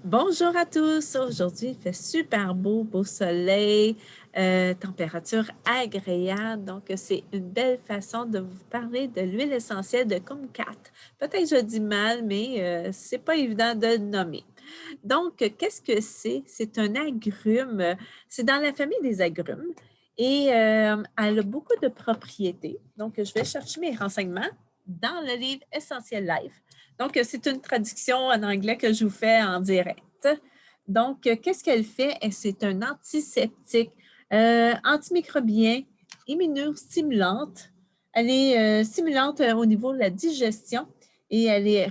Bonjour à tous. Aujourd'hui, il fait super beau soleil, température agréable. Donc, c'est une belle façon de vous parler de l'huile essentielle de Kumquat. Peut-être que je dis mal, mais c'est pas évident de le nommer. Donc, qu'est-ce que c'est? C'est un agrume. C'est dans la famille des agrumes et elle a beaucoup de propriétés. Donc, je vais chercher mes renseignements dans le livre Essentiel Life. Donc, c'est une traduction en anglais que je vous fais en direct. Donc, qu'est-ce qu'elle fait? C'est un antiseptique, antimicrobien, immunostimulante. Elle est stimulante au niveau de la digestion et elle est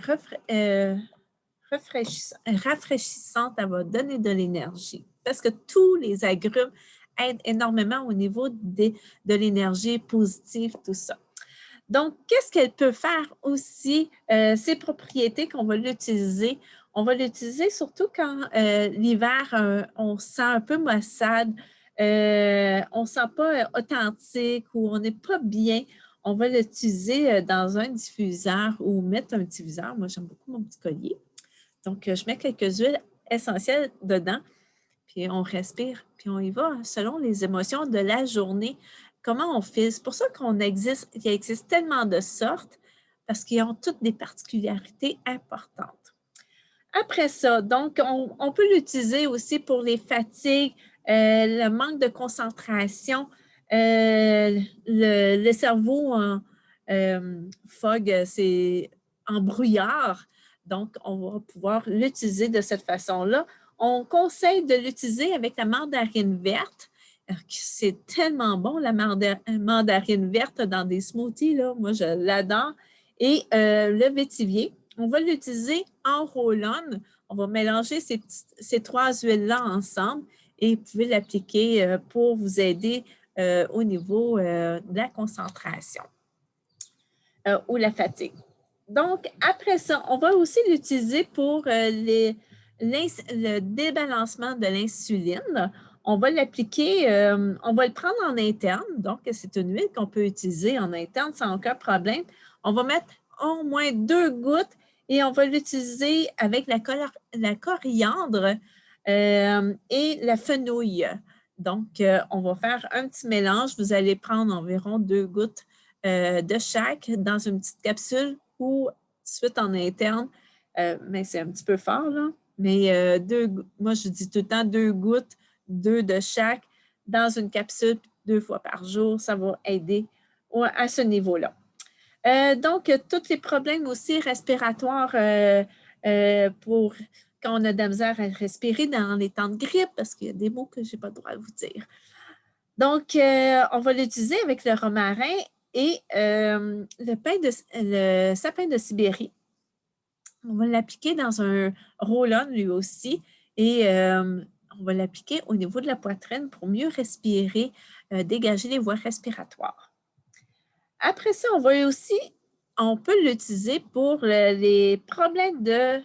rafraîchissante. Elle va donner de l'énergie parce que tous les agrumes aident énormément au niveau de l'énergie positive, tout ça. Donc, qu'est-ce qu'elle peut faire aussi? Ses propriétés qu'on va l'utiliser. On va l'utiliser surtout quand l'hiver, on se sent un peu maussade, on ne se sent pas authentique ou on n'est pas bien. On va l'utiliser dans un diffuseur ou mettre un diffuseur. Moi, j'aime beaucoup mon petit collier. Donc, je mets quelques huiles essentielles dedans, puis on respire, puis on y va selon les émotions de la journée. Comment on fait? C'est pour ça qu'il existe tellement de sortes, parce qu'ils ont toutes des particularités importantes. Après ça, donc, on peut l'utiliser aussi pour les fatigues, le manque de concentration, le cerveau en fog, c'est en brouillard. Donc, on va pouvoir l'utiliser de cette façon-là. On conseille de l'utiliser avec la mandarine verte. C'est tellement bon, la mandarine verte dans des smoothies, là. Moi, je l'adore. Et le vétivier, on va l'utiliser en roll-on. On va mélanger ces trois huiles-là ensemble et vous pouvez l'appliquer pour vous aider au niveau de la concentration ou la fatigue. Donc, après ça, on va aussi l'utiliser pour le débalancement de l'insuline. On va l'appliquer, on va le prendre en interne. Donc, c'est une huile qu'on peut utiliser en interne sans aucun problème. On va mettre au moins 2 gouttes et on va l'utiliser avec la coriandre et la fenouil. Donc, on va faire un petit mélange. Vous allez prendre environ 2 gouttes de chaque dans une petite capsule ou suite en interne. Mais c'est un petit peu fort, là. Mais moi, je dis tout le temps 2 gouttes, 2 de chaque dans une capsule 2 fois par jour. Ça va aider à ce niveau-là. Donc, tous les problèmes aussi respiratoires pour quand on a de la misère à respirer dans les temps de grippe, parce qu'il y a des mots que je n'ai pas le droit de vous dire. Donc, on va l'utiliser avec le romarin et le sapin de Sibérie. On va l'appliquer dans un roll-on lui aussi et on va l'appliquer au niveau de la poitrine pour mieux respirer, dégager les voies respiratoires. Après ça, on peut l'utiliser pour les problèmes de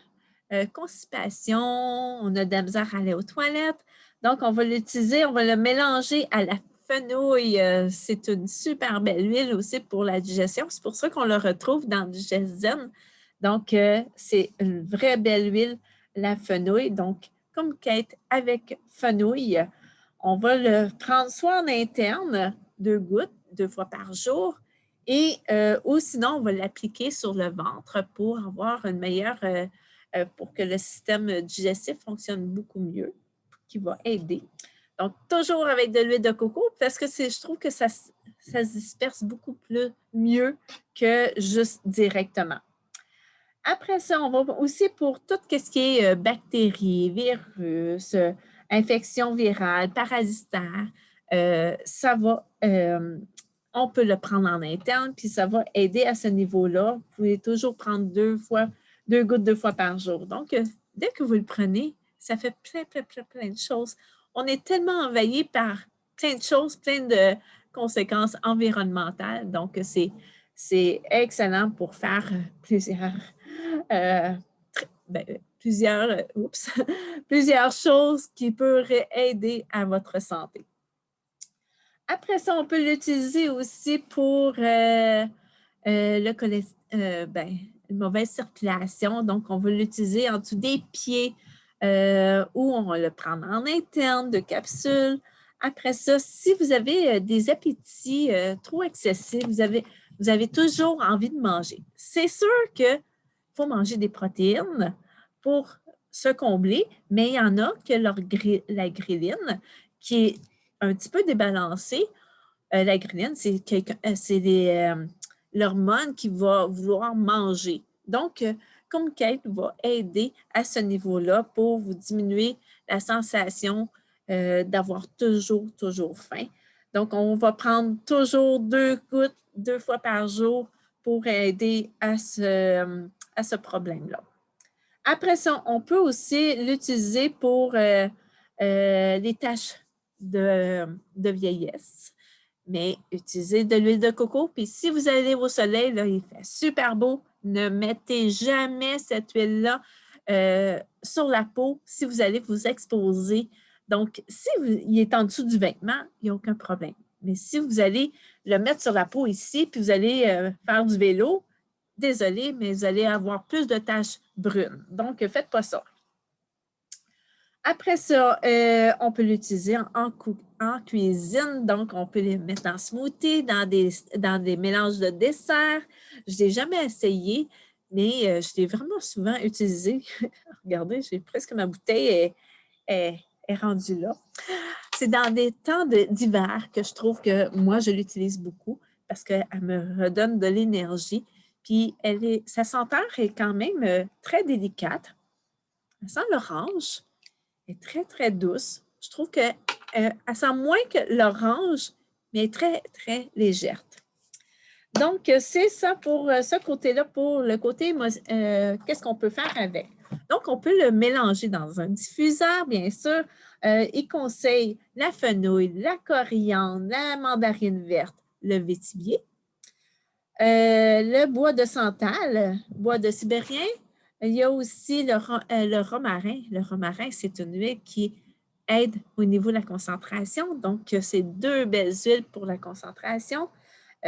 constipation, on a de la misère à aller aux toilettes. Donc, on va l'utiliser, on va le mélanger à la fenouil. C'est une super belle huile aussi pour la digestion. C'est pour ça qu'on le retrouve dans Digeszen. Donc, c'est une vraie belle huile, la fenouil. Donc, comme quête avec fenouil, on va le prendre soit en interne, 2 gouttes, 2 fois par jour, et ou sinon, on va l'appliquer sur le ventre pour avoir une meilleure, pour que le système digestif fonctionne beaucoup mieux, qui va aider. Donc, toujours avec de l'huile de coco, parce que je trouve que ça se disperse beaucoup mieux que juste directement. Après ça, on va aussi pour tout ce qui est bactéries, virus, infections virales, parasitaires, on peut le prendre en interne, puis ça va aider à ce niveau-là. Vous pouvez toujours prendre 2 gouttes 2 fois par jour. Donc, dès que vous le prenez, ça fait plein de choses. On est tellement envahi par plein de choses, plein de conséquences environnementales. Donc, c'est excellent pour faire euh, plusieurs choses qui pourraient aider à votre santé. Après ça, on peut l'utiliser aussi pour une mauvaise circulation. Donc, on va l'utiliser en dessous des pieds, ou on va le prendre en interne, de capsules. Après ça, si vous avez des appétits trop excessifs, vous avez toujours envie de manger. C'est sûr qu'il faut manger des protéines pour se combler, mais il y en a que la gréline, qui est un petit peu débalancée. La gréline, c'est l'hormone qui va vouloir manger. Donc, comme Kate va aider à ce niveau-là pour vous diminuer la sensation d'avoir toujours faim. Donc, on va prendre toujours 2 gouttes 2 fois par jour pour aider à ce problème-là. Après ça, on peut aussi l'utiliser pour les taches de vieillesse. Mais utilisez de l'huile de coco. Puis si vous allez au soleil, là, il fait super beau, ne mettez jamais cette huile-là sur la peau si vous allez vous exposer. Donc, si il est en dessous du vêtement, il n'y a aucun problème. Mais si vous allez le mettre sur la peau ici, puis vous allez faire du vélo, désolé, mais vous allez avoir plus de taches brunes. Donc, faites pas ça. Après ça, on peut l'utiliser en cuisine. Donc, on peut les mettre en smoothie, dans des mélanges de desserts. Je ne l'ai jamais essayé, mais je l'ai vraiment souvent utilisé. Regardez, j'ai presque ma bouteille est rendue là. C'est dans des temps d'hiver que je trouve que moi, je l'utilise beaucoup parce qu'elle me redonne de l'énergie. Puis, sa senteur est quand même très délicate. Elle sent l'orange. Elle est très, très douce. Je trouve qu'elle sent moins que l'orange, mais elle est très, très légère. Donc, c'est ça pour ce côté-là, pour le côté, qu'est-ce qu'on peut faire avec? Donc, on peut le mélanger dans un diffuseur, bien sûr. Il conseille la fenouil, la coriandre, la mandarine verte, le vétivier, le bois de santal, bois de sibérien. Il y a aussi le romarin. Le romarin, c'est une huile qui aide au niveau de la concentration. Donc, c'est 2 belles huiles pour la concentration,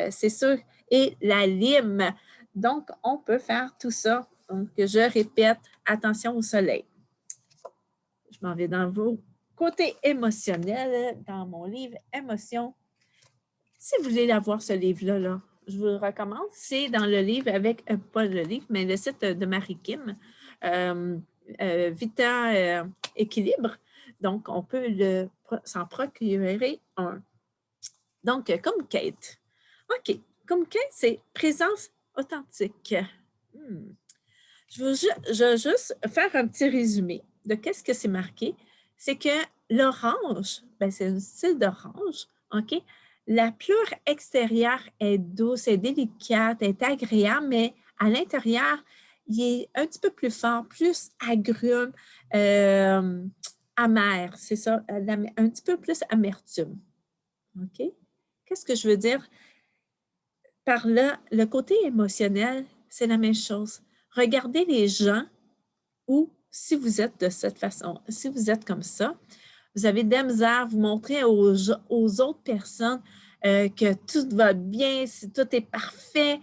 c'est sûr. Et la lime. Donc, on peut faire tout ça. Donc, je répète, attention au soleil. Je m'en vais dans vos côtés émotionnels, dans mon livre Émotions. Si vous voulez l'avoir, ce livre-là, là, je vous le recommande. C'est dans le livre avec, pas le livre, mais le site de Marie Kim, Vita Équilibre. Donc, on peut s'en procurer un. Donc, comme Kate. OK. Comme Kate, c'est présence authentique. Je veux juste faire un petit résumé de qu'est-ce que c'est marqué. C'est que l'orange, ben c'est un style d'orange, OK? La pleure extérieure est douce, est délicate, est agréable, mais à l'intérieur, il est un petit peu plus fort, plus agrume, amer, c'est ça, un petit peu plus amertume. OK? Qu'est-ce que je veux dire? Par là, le côté émotionnel, c'est la même chose. Regardez les gens ou si vous êtes de cette façon, si vous êtes comme ça, vous avez de la misère, vous montrez aux autres personnes que tout va bien, tout est parfait,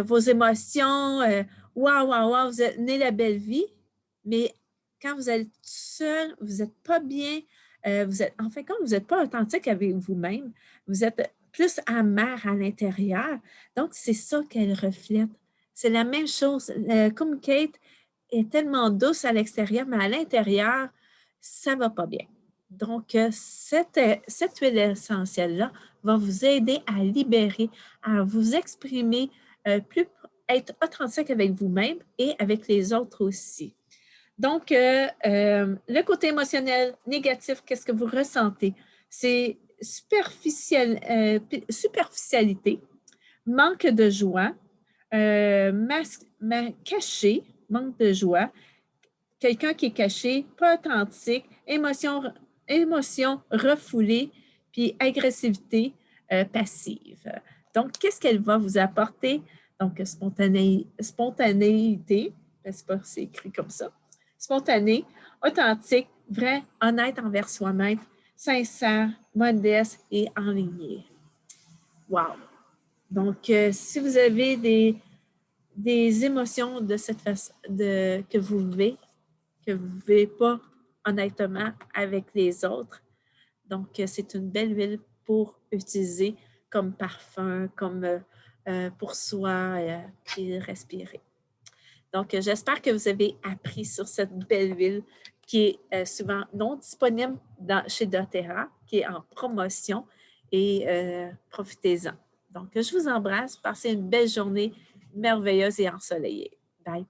vos émotions, waouh, waouh, waouh, vous êtes né la belle vie, mais quand vous êtes seul, vous n'êtes pas bien, en fait, quand vous n'êtes pas authentique avec vous-même, vous êtes plus amer à l'intérieur. Donc, c'est ça qu'elle reflète. C'est la même chose. Comme Kate est tellement douce à l'extérieur, mais à l'intérieur, ça ne va pas bien. Donc, cette huile essentielle-là va vous aider à libérer, à vous exprimer, être authentique avec vous-même et avec les autres aussi. Donc, le côté émotionnel négatif, qu'est-ce que vous ressentez? C'est superficialité, manque de joie, caché, manque de joie, quelqu'un qui est caché, pas authentique, émotion refoulée, puis agressivité passive. Donc, qu'est-ce qu'elle va vous apporter? Donc, spontanéité, c'est écrit comme ça, spontané, authentique, vrai, honnête envers soi-même, sincère, modeste et enligné. Wow! Donc, si vous avez des émotions de cette façon que vous vivez, que vous ne vivez pas honnêtement avec les autres. Donc, c'est une belle huile pour utiliser comme parfum, comme pour soi et respirer. Donc, j'espère que vous avez appris sur cette belle huile qui est souvent non disponible chez doTERRA, qui est en promotion et profitez-en. Donc, je vous embrasse. Passez une belle journée merveilleuse et ensoleillée. Bye.